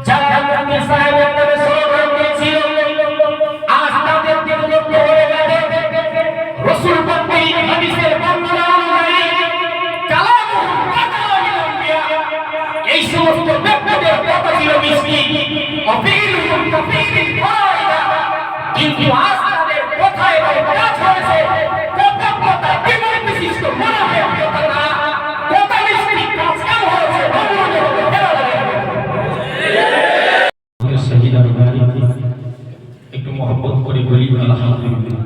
জাকাত সাহেবের নামে স্লোগান দিয়েছিল, আজ তাদের দিকে লক্ষ্য হয়ে গেছে রাসূল পন্থী হাদিসের বর্ণনা অনুযায়ী এই সমস্ত ব্যক্তিদের কথা ছিল মিষ্টি অফিলুল কাফিরিন ফায়দা, কিন্তু আজ তাদের কথায় কাজ হয়েছে কথা কেমন বিশিষ্ট মনে হয় কথা মিষ্টি কাজ কেমন হয়েছে একটু মহব্বত করে বলি আলহামদুলিল্লাহ।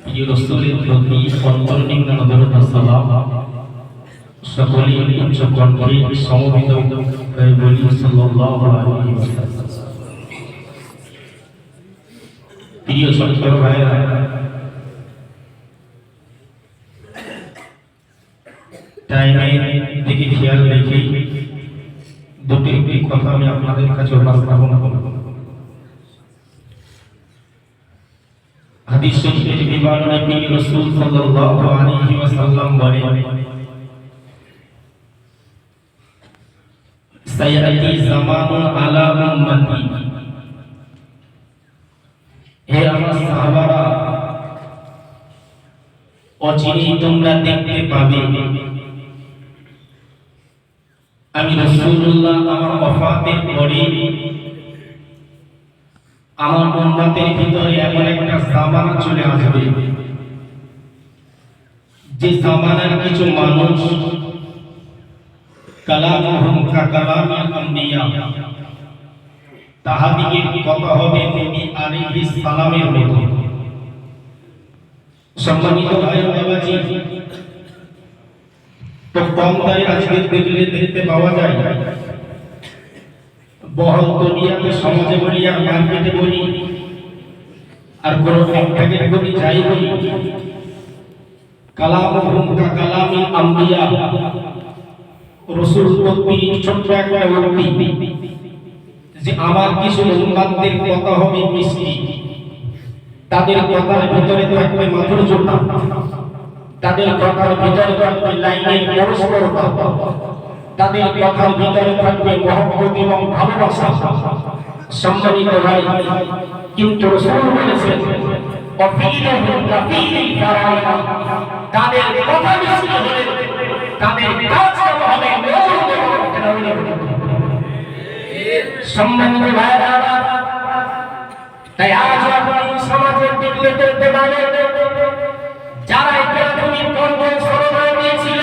প্রিয় রাসূলের প্রতি অন্তর্নিম্ন নজরত সালাম, সকলেই উচ্চ কণ্ঠে সমবেত হয়ে বলি সাল্লাল্লাহু আলাইহি ওয়াসাল্লাম। প্রিয় ছাত্র ভাইরা, টাইমের দিকে খেয়াল রেখে দুটি কথা আমি আপনাদের কাছে উপস্থাপন করব। হাদিস শরীফের বিবরণে প্রিয় রাসূল সাল্লাল্লাহু আলাইহি ওয়াসাল্লাম বলেন, সায়াতি জামানুন আলা উম্মতি, হে আমার সাহাবারা, অচিরেই তোমরা দেখতে পাবে আমি রাসূলুল্লাহ আমার ওফাতের পরে আমার উম্মতের ভিতরে এমন একটা জামানা চলে আসবে যে জামানার কিছু মানুষ কালামুহুম কালামিল আম্বিয়া, তাহাদিগের কথা হবে নবী আলাইহিস সালামের মতো। সম্মানিত ভাই ও বাবাজি, তো কম তাই আজকে দেখতে পাওয়া যায় বহল দুনিয়াতে, সমাজে বলি আর মার্কেটে বলি আর কোন একটাকে বলি যাই বলি, কালামুহুম কালামিল আম্বিয়া, রাসূল প্রতি ছোট্ট একটা উক্তি যে আমার কিছু উম্মতদের কথা হবে মিষ্টি, তাদের কথার ভিতরে থাকবে মাধুর্যতা, তাদের কথার ভিতরে থাকবে লাইনের পরস্পরতা, তাদের কথার ভিতরে থাকবে মহব্বত এবং ভালোবাসা। সম্মানিত ভাই, কিন্তু রাসূল বলেছেন অফিলুল কাফিরিন ফায়দা, তাদের কথা মিষ্টি হলে তাদের কাজ হবে সম্মানিত ভাইরা। তাই আজ আপনি সমাজের দিকে দেখতে পাবেন যারা প্রাথমিক পর্যায়ে সরকার দিয়েছিল,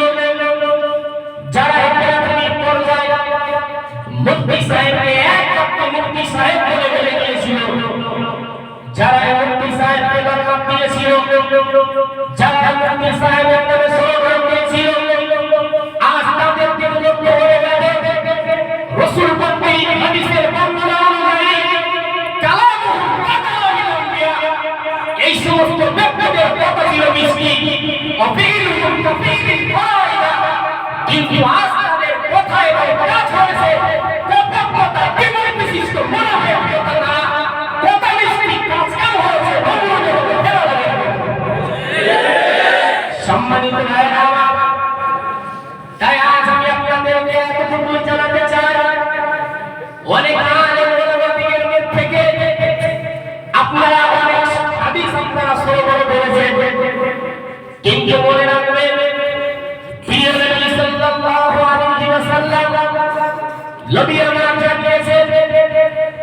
যারা প্রাথমিক পর্যায়ে মুফতি সাহেবকে একমাত্র মুফতি সাহেব বলে বলে গিয়েছিল, যারা মুফতি সাহেবকে লকাব দিয়েছিল, যারা মুফতি সাহেবের নামে স্লোগান দিয়েছিল, আজ তাদের দিকে লক্ষ্য হয়ে গেছে রাসূল পন্থী হাদিসের বর্ণনা অনুযায়ী এই সমস্ত ব্যক্তিদের কথা ছিল মিষ্টি অফিলুল কাফিরিন ফায়দা, কিন্তু আজ তাদের কথায় কাজ হয়েছে কথা কেমন বিশিষ্ট মনে হয় কথা মিষ্টি কাজ কেমন হয়েছে সম্মানিত ভাইরা। তাই আজ আমি আপনাদেরকে এতটুকু জানাতে চাই, অনেক আলেম ওলামাদের থেকে আপনারা অনেক হাদিস আপনারা শ্রবণ করেছেন, কিন্তু মনে রাখবেন প্রিয় নবী সাল্লাল্লাহু আলাইহি ওয়াসাল্লাম নবী আমার জানিয়েছেন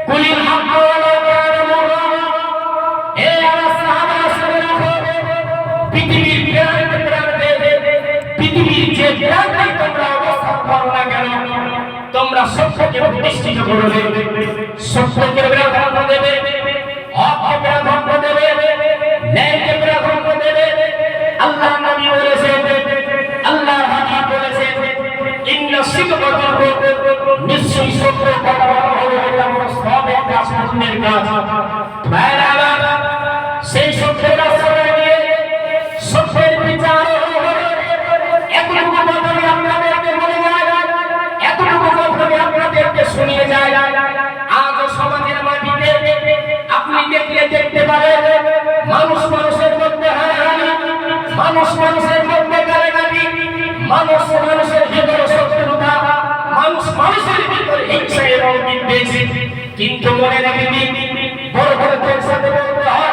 কুলিল হক ওয়ালা কানা মুরা, হে আমার সাহাবারা শুনে রাখো, পৃথিবীর প্রান্তে পৃথিবীর যে প্রান্তে তোমরা অবস্থান করো না কেন, তোমরা সত্যকে প্রতিষ্ঠিত করবে, সত্যকে প্রাধান্য দেবে, হককে প্রাধান্য দেবে, ন্যায়কে প্রাধান্য দেবে। আল্লাহ নবী বলেছেন, আল্লাহ হাবিব বলেছেন, ইন্না সিদকা নিশ্চয়ই সত্য কথা হলো এটা সবের কাজ, পুণ্যের কাজ। ভাইরা আমার, সেই সত্যের আশ্রয় নিয়ে সত্যের বিচার এতটুকু কথা আপনাদেরকে বলে যায়, এতটুকু কথা আপনাদেরকে শুনিয়ে যায়। আজ সমাজের মাটিতে আপনি দেখতে পারেন মানুষ মানুষের মধ্যে হানাহানি, মানুষ মানুষের মধ্যে গালাগালি, মানুষ মানুষের ভিতরে শত্রুতা, মানুষ মানুষের ভিতরে হিংসা এবং বিদ্বেষ। কিন্তু মনে রাখবেন বড় বড় লোকের সাথে বলতে হয়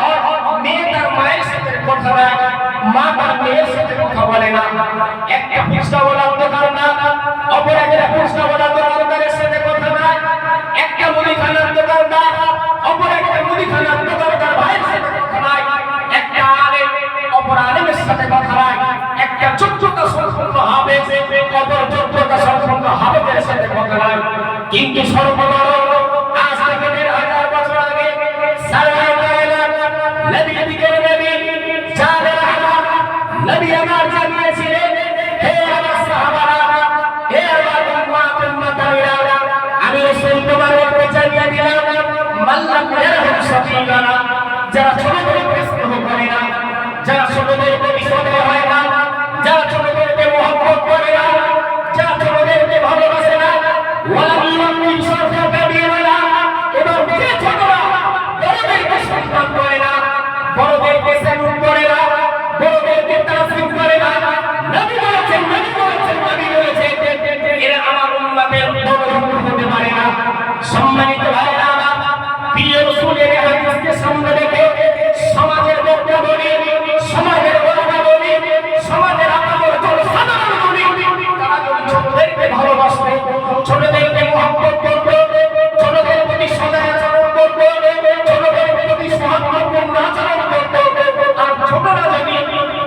মেয়ে তার মায়ের সাথে কথা বলে, মা তার মেয়ের সাথে কথা বলে না। একটা ফুচকাওয়ালা দোকানদার অপর একটা ফুচকাওয়ালা দোকানদারের সাথে কথা বলে, একটা মুদিখানার দোকানদার অপর একটা মুদিখানার দোকানদার ভাইয়ের সাথে কথা বলে, একটা আলেম অপর আলেমের সাথে কথা বলে, একটা যোগ্যতা সম্পন্ন হাফেজ অপর যোগ্যতা সম্পন্ন হাফেজের সাথে কথা বলে। কিন্তু সর্ববড় আজ থেকে ১,০০০ বছর আগে নবী দিগের নবী যাদের নবী আমার জানিয়েছিলেন, হে আমার সাহাবারা, হে আমার উম্মতারা, আমি রাসূল তোমাদেরকে জানিয়ে দিলাম, মাল্লাম ইয়ারহাম সাবিলানা, যারা ছোটদেরকে স্নেহ করে না, যারা ছোটদেরকে বিশ্বস্ত হয় না, যারা ছোটদেরকে মহব্বত করে না, যারা ছোটদেরকে ভালোবাসে না, ওয়ালা ইউমিন শারফা কাবীরা, এবং যে ছোটরা বড়দেরকে সম্মান করে না, বড়দেরকে স্যালুট করে না, বড়দেরকে তাসলিম করে না, নবী বলেছেন, নবী বলেছেন, নবী বলেছেন, এরা আমার উম্মতের বড় হতে পারে না। সম্মানিত ভাইরা আমার, প্রিয় রাসূলের হাদিসকে সামনে রেখে সমাজের বক্তা বলি, সমাজের ওলামা বলি, সমাজের আমাদের জনসাধারণ বলি, তারা যদি ছোটদেরকে ভালোবাসত, ছোটদেরকে মহব্বত করত, ছোটদের প্রতি সদাচরণ করত, ছোটদের প্রতি সহানুভূতিপূর্ণ আচরণ করত, আর ছোটরা যদি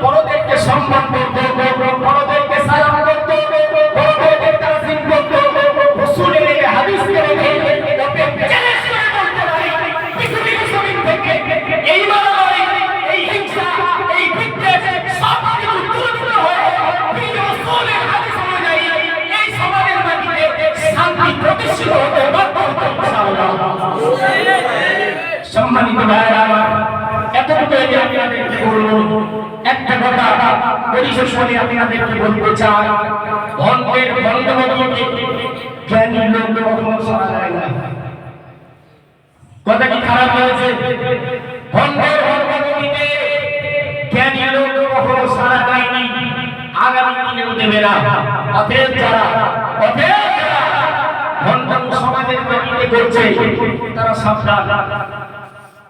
বড়দেরকে সম্মান করত, বড়দেরকে সালাম করত, বড়দেরকে তাসলিম করত, রাসূলের এই হাদিসকে রেখে ওকে চ্যালেঞ্জ করে বলতে পারি, পৃথিবীর জমিন থেকে এই মারামারি, এই হিংসা, এই বিদ্বেষ সব কিছু দূর হয়ে রাসূলের হাদিস অনুযায়ী এই সমাজের মাটিতে শান্তি প্রতিষ্ঠিত হতে বাধ্য হবে ইনশাআল্লাহ। সম্মানিত ভাইরা আমার, এতটুকু আমি আপনাদেরকে বলবো। একটা কথা পরিশেষে আপনাদেরকে বলতে চাই, ভণ্ডের ভণ্ডমতকে জ্ঞানী লোক কখনো সাড়া দেয় না। কথা কি খারাপ হয়েছে? ভণ্ডের ভণ্ডমতকে জ্ঞানী লোক কখনো সাড়া দেয়নি, আগামী দিনেও দেবে না। অতএব যারা ভণ্ডম সমাজের মাটিতে করছে তারা সাবধান,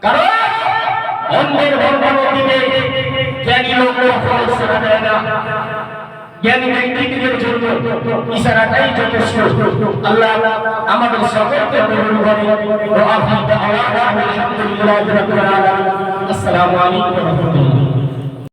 কারণ অন্যের ভণ্ডমতিতে জ্ঞানী লোক কখনো সাড়া দেয় না। জ্ঞানী ব্যক্তিদের জন্য ইশারাটাই যথেষ্ট। আল্লাহ আমাদের সকলকে কবুল করেন। ওয়া আখিরু দাওয়ানা আলহামদুলিল্লাহি রাব্বিল আলামিন। আসসালামু আলাইকুম ওয়া রাহমাতুল্লাহ।